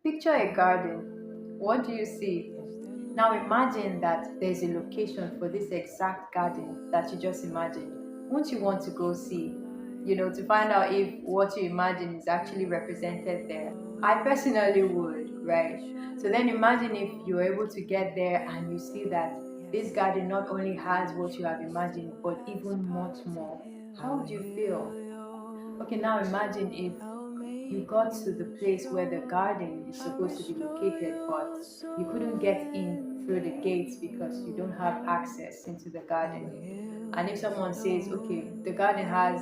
Picture a garden. What do you see? Now imagine that there's a location for this exact garden that you just imagined. Won't you want to go see? To find out if what you imagine is actually represented there. I personally would, right? So then imagine if you're able to get there and you see that this garden not only has what you have imagined, but even much more. How would you feel? Okay, now imagine if you got to the place where the garden is supposed to be located, but you couldn't get in through the gates because you don't have access into the garden. And if someone says, okay, the garden has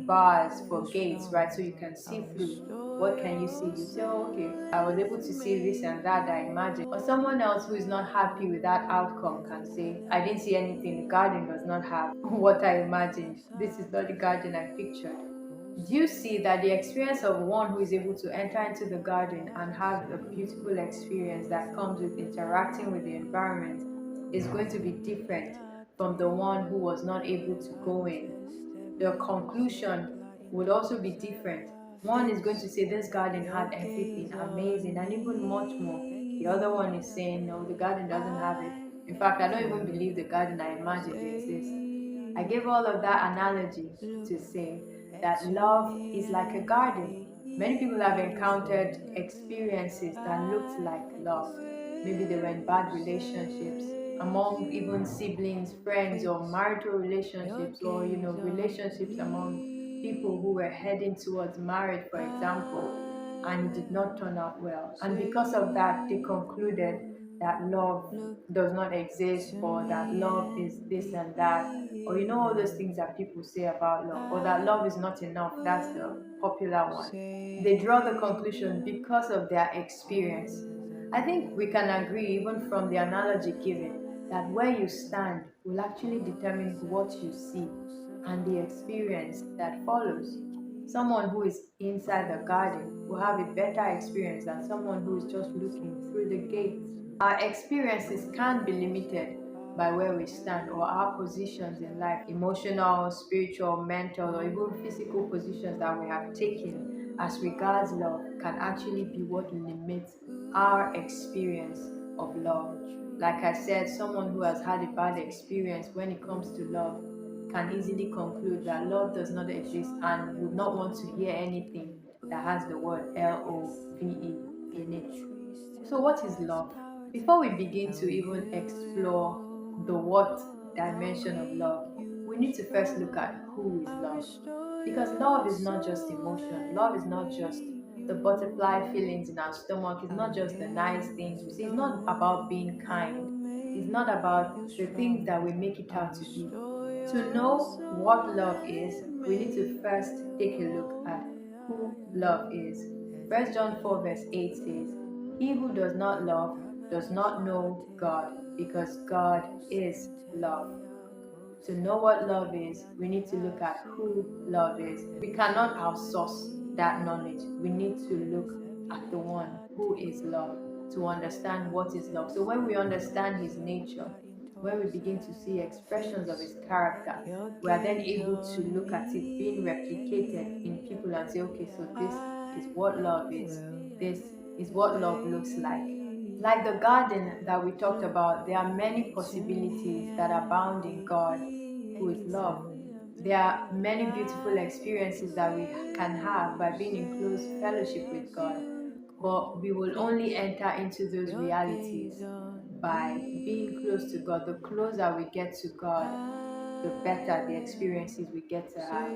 bars for gates, right, so you can see through, what can you see? You say, oh, okay, I was able to see this and that I imagined. Or someone else who is not happy with that outcome can say, I didn't see anything, the garden does not have what I imagined. This is not the garden I pictured. Do you see that the experience of one who is able to enter into the garden and have a beautiful experience that comes with interacting with the environment is going to be different from the one who was not able to go in? The conclusion would also be different. One is going to say this garden had everything amazing and even much more. The other one is saying no, the garden doesn't have it. In fact, I don't even believe the garden I imagined exists. I gave all of that analogy to say that love is like a garden. Many people have encountered experiences that looked like love. Maybe they were in bad relationships, among even siblings, friends, or marital relationships, or relationships among people who were heading towards marriage, for example, and it did not turn out well. And because of that, they concluded that love does not exist, or that love is this and that, or all those things that people say about love, or that love is not enough. That's the popular one. They draw the conclusion because of their experience. I think we can agree, even from the analogy given, that where you stand will actually determine what you see and the experience that follows. Someone who is inside the garden will have a better experience than someone who is just looking through the gates. Our experiences can be limited by where we stand or our positions in life, emotional, spiritual, mental, or even physical positions that we have taken as regards love can actually be what limits our experience of love. Like I said, someone who has had a bad experience when it comes to love can easily conclude that love does not exist and would not want to hear anything that has the word LOVE in it. So, what is love? Before we begin to even explore the what dimension of love, we need to first look at who is love. Because love is not just emotion, love is not just the butterfly feelings in our stomach, it's not just the nice things we see, it's not about being kind, it's not about the things that we make it out to be. To know what love is, we need to first take a look at who love is. 1 John 4 verse 8 says, he who does not love does not know God, because God is love. To know what love is, we need to look at who love is. We cannot outsource that knowledge. We need to look at the one who is love to understand what is love. So when we understand his nature, when we begin to see expressions of his character, we are then able to look at it being replicated in people and say, okay, so this is what love is. This is what love looks like. Like the garden that we talked about, there are many possibilities that abound in God, who is love. There are many beautiful experiences that we can have by being in close fellowship with God, but we will only enter into those realities by being close to God. The closer we get to God, the better the experiences we get to have.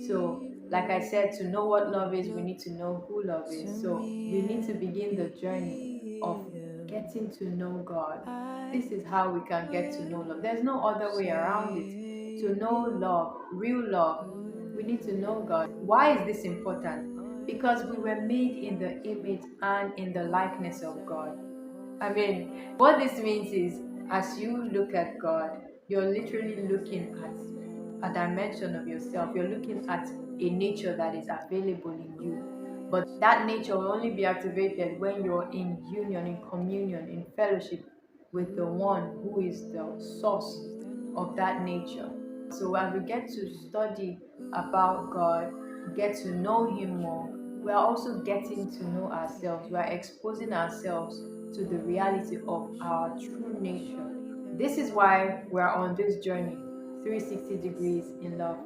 So, like I said, to know what love is, we need to know who love is. So, we need to begin the journey of getting to know God. This is how we can get to know love. There's no other way around it. To know love, real love, we need to know God. Why is this important? Because we were made in the image and in the likeness of God. I mean, what this means is as you look at God, you're literally looking at a dimension of yourself. You're looking at a nature that is available in you. But that nature will only be activated when you're in union, in communion, in fellowship with the one who is the source of that nature. So as we get to study about God, get to know him more, we are also getting to know ourselves. We are exposing ourselves to the reality of our true nature. This is why we're on this journey, 360 degrees in love,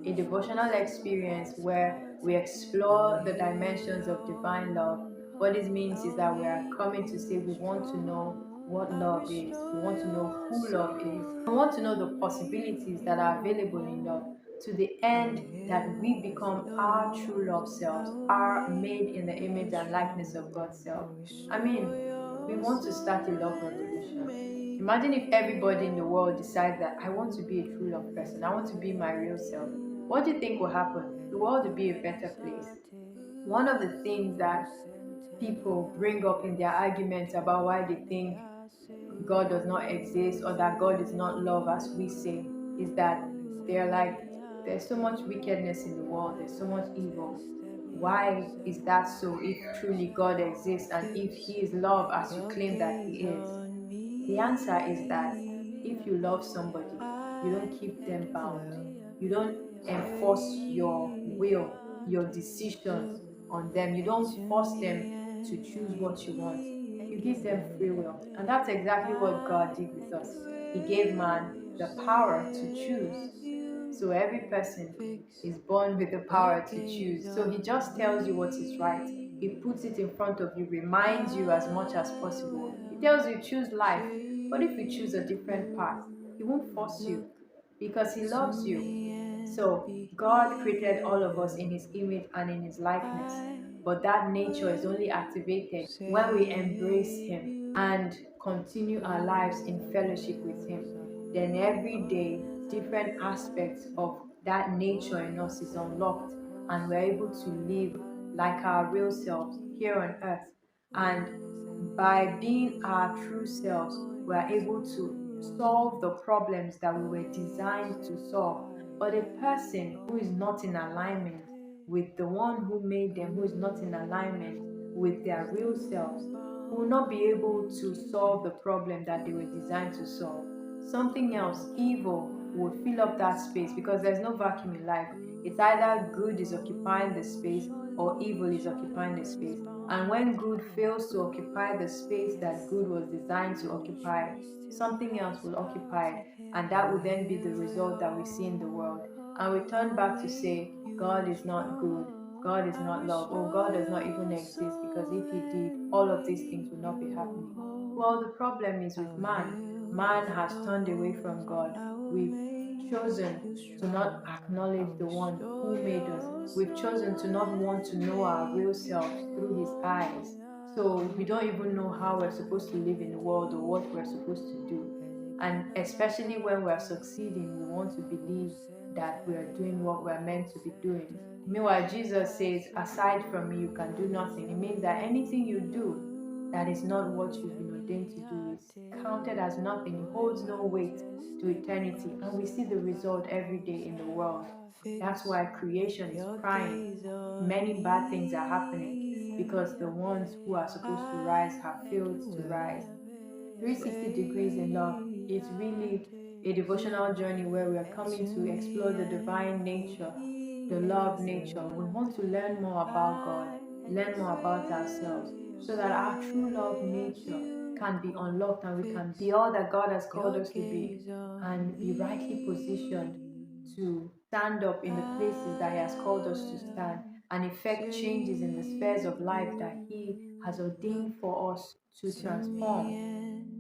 a devotional experience where we explore the dimensions of divine love. What this means is that we are coming to say we want to know what love is, we want to know who love is, we want to know the possibilities that are available in love, to the end that we become our true love selves, are made in the image and likeness of God's self. I mean, we want to start a love revolution. Imagine if everybody in the world decides that I want to be a true love person, I want to be my real self. What do you think will happen? The world will be a better place. One of the things that people bring up in their arguments about why they think God does not exist or that God is not love, as we say, is that they're like, there's so much wickedness in the world, there's so much evil. Why is that so if truly God exists and if He is love as you claim that He is? The answer is that if you love somebody, you don't keep them bound. You don't enforce your will, your decisions on them. You don't force them to choose what you want. You give them free will. And that's exactly what God did with us. He gave man the power to choose. So every person is born with the power to choose. So He just tells you what is right. He puts it in front of you, reminds you as much as possible. He tells you choose life. But if you choose a different path, He won't force you because He loves you. So God created all of us in His image and in His likeness. But that nature is only activated when we embrace Him and continue our lives in fellowship with Him. Then every day, different aspects of that nature in us is unlocked, and we're able to live like our real selves here on earth. And by being our true selves, we are able to solve the problems that we were designed to solve. But a person who is not in alignment with the one who made them, who is not in alignment with their real selves, will not be able to solve the problem that they were designed to solve. Something else, evil, would fill up that space because there's no vacuum in life. It's either good is occupying the space or evil is occupying the space. And when good fails to occupy the space that good was designed to occupy, something else will occupy it. And that will then be the result that we see in the world. And we turn back to say, God is not good. God is not love. Oh, God does not even exist because if He did, all of these things would not be happening. Well, the problem is with man. Man has turned away from God. We've chosen to not acknowledge the one who made us. We've chosen to not want to know our real selves through His eyes. So we don't even know how we're supposed to live in the world or what we're supposed to do. And especially when we're succeeding, we want to believe that we're doing what we're meant to be doing. Meanwhile, Jesus says, aside from me, you can do nothing. It means that anything you do that is not what you've been ordained to do is counted as nothing. It holds no weight to eternity. And we see the result every day in the world. That's why creation is crying. Many bad things are happening because the ones who are supposed to rise have failed to rise. 360 degrees in love. It's really a devotional journey where we are coming to explore the divine nature, the love nature. We want to learn more about God, learn more about ourselves, so that our true love nature can be unlocked and we can be all that God has called us to be and be rightly positioned to stand up in the places that He has called us to stand and effect changes in the spheres of life that He has ordained for us to transform.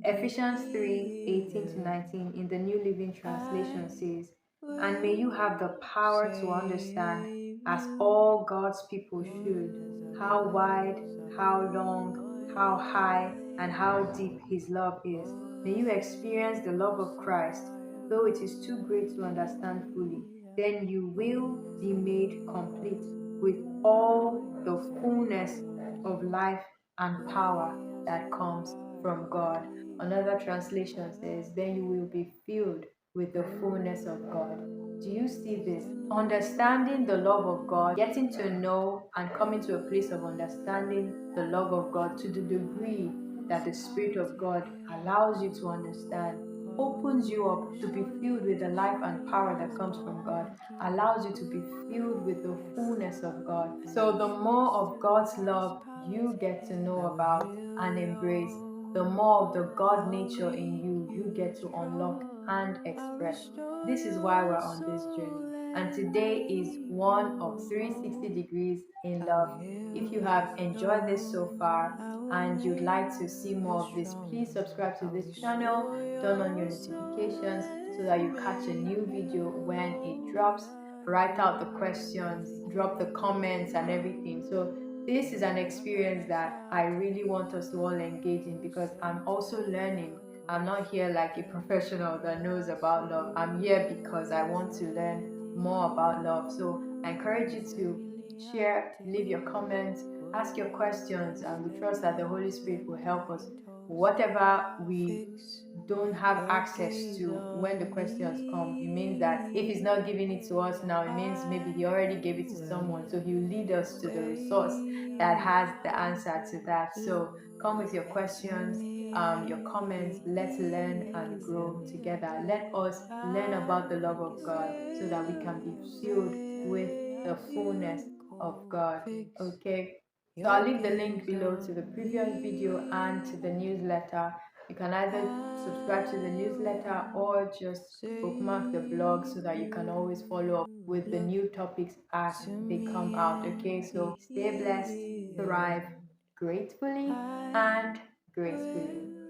Ephesians 3:18 to 19 in the New Living Translation says, and may you have the power to understand, as all God's people should, how wide, how long, how high, and how deep His love is. May you experience the love of Christ, though it is too great to understand fully. Then you will be made complete with all the fullness of life and power that comes from God. Another translation says, then you will be filled with the fullness of God. Do you see this? Understanding the love of God, getting to know and coming to a place of understanding the love of God to the degree that the Spirit of God allows you to understand opens you up to be filled with the life and power that comes from God, allows you to be filled with the fullness of God. So the more of God's love you get to know about and embrace, the more of the God nature in you get to unlock and express. This is why we're on this journey. And today is one of 360 degrees in love. If you have enjoyed this so far and you'd like to see more of this, please subscribe to this channel, turn on your notifications so that you catch a new video when it drops. Write out the questions, drop the comments and everything. So this is an experience that I really want us to all engage in because I'm also learning. I'm not here like a professional that knows about love. I'm here because I want to learn more about love. So I encourage you to share, leave your comments, ask your questions, and we trust that the Holy Spirit will help us. Whatever we don't have access to when the questions come, it means that if He's not giving it to us now, it means maybe He already gave it to someone. So He'll lead us to the resource that has the answer to that. So come with your questions, your comments. Let's learn and grow together. Let us learn about the love of God so that we can be filled with the fullness of God. Okay. So I'll leave the link below to the previous video and to the newsletter. You can either subscribe to the newsletter or just bookmark the blog so that you can always follow up with the new topics as they come out. Okay, so stay blessed, thrive gratefully and gracefully.